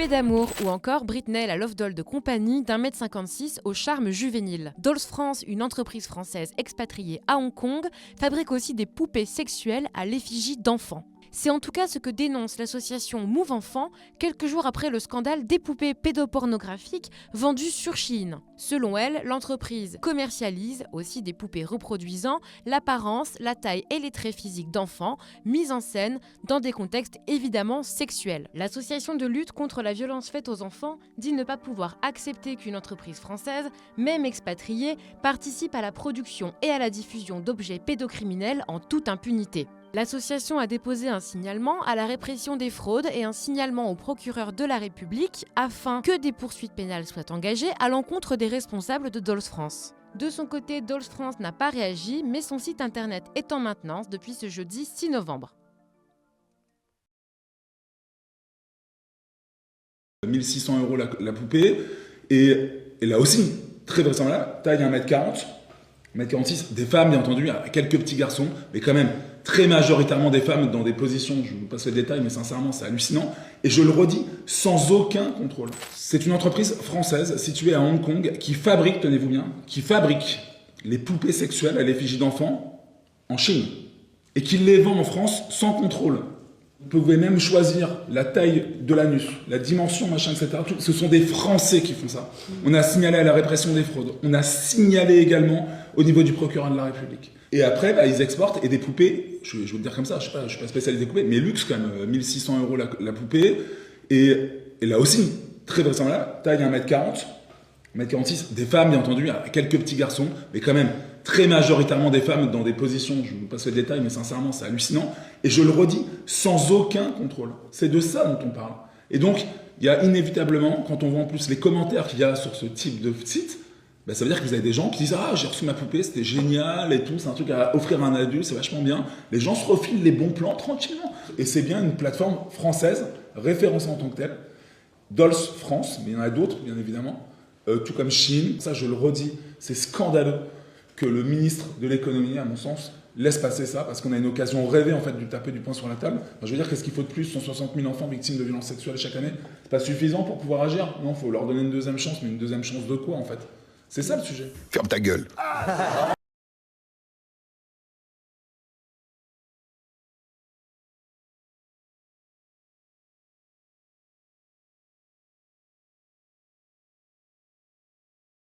Poupée d'amour ou encore Britney, la love doll de compagnie d'1,56 m au charme juvénile. Dolls France, une entreprise française expatriée à Hong Kong, fabrique aussi des poupées sexuelles à l'effigie d'enfants. C'est en tout cas ce que dénonce l'association Move Enfants quelques jours après le scandale des poupées pédopornographiques vendues sur Shein. Selon elle, l'entreprise commercialise aussi des poupées reproduisant l'apparence, la taille et les traits physiques d'enfants mis en scène dans des contextes évidemment sexuels. L'association de lutte contre la violence faite aux enfants dit ne pas pouvoir accepter qu'une entreprise française, même expatriée, participe à la production et à la diffusion d'objets pédocriminels en toute impunité. L'association a déposé un signalement à la répression des fraudes et un signalement au procureur de la République afin que des poursuites pénales soient engagées à l'encontre des responsables de Dolls France. De son côté, Dolls France n'a pas réagi, mais son site internet est en maintenance depuis ce jeudi 6 novembre. 1600 € la poupée, et là aussi, très vraisemblablement, taille 1m40, 1m46, des femmes bien entendu, quelques petits garçons, mais quand même très majoritairement des femmes dans des positions, je vous passe les détails, mais sincèrement c'est hallucinant, et je le redis, sans aucun contrôle. C'est une entreprise française située à Hong Kong qui fabrique, tenez-vous bien, qui fabrique les poupées sexuelles à l'effigie d'enfants en Chine, et qui les vend en France sans contrôle. Vous pouvez même choisir la taille de l'anus, la dimension, machin, etc. Ce sont des Français qui font ça. On a signalé à la répression des fraudes. On a signalé également au niveau du procureur de la République. Et après, ils exportent et des poupées, je vais vous le dire comme ça, je ne suis pas spécialiste des poupées, mais luxe quand même, 1600 € la poupée. Et là aussi, très vraisemblablement, taille 1m40, 1m46, des femmes bien entendu, quelques petits garçons, mais quand même très majoritairement des femmes dans des positions, je vous passe les détails, mais sincèrement c'est hallucinant, et je le redis, sans aucun contrôle. C'est de ça dont on parle. Et donc, il y a inévitablement, quand on voit en plus les commentaires qu'il y a sur ce type de site, ça veut dire que vous avez des gens qui disent « Ah, j'ai reçu ma poupée, c'était génial et tout, c'est un truc à offrir à un adulte, c'est vachement bien. » Les gens se refilent les bons plans tranquillement. Et c'est bien une plateforme française, référencée en tant que telle. Dolls France, mais il y en a d'autres, bien évidemment, tout comme Shein. Ça, je le redis, c'est scandaleux que le ministre de l'économie, à mon sens, laisse passer ça, parce qu'on a une occasion rêvée en fait de taper du poing sur la table. Je veux dire, qu'est-ce qu'il faut de plus? 160 000 enfants victimes de violences sexuelles chaque année, c'est pas suffisant pour pouvoir agir? Non, il faut leur donner une deuxième chance, mais une deuxième chance de quoi en fait? C'est ça le sujet. Ferme ta gueule.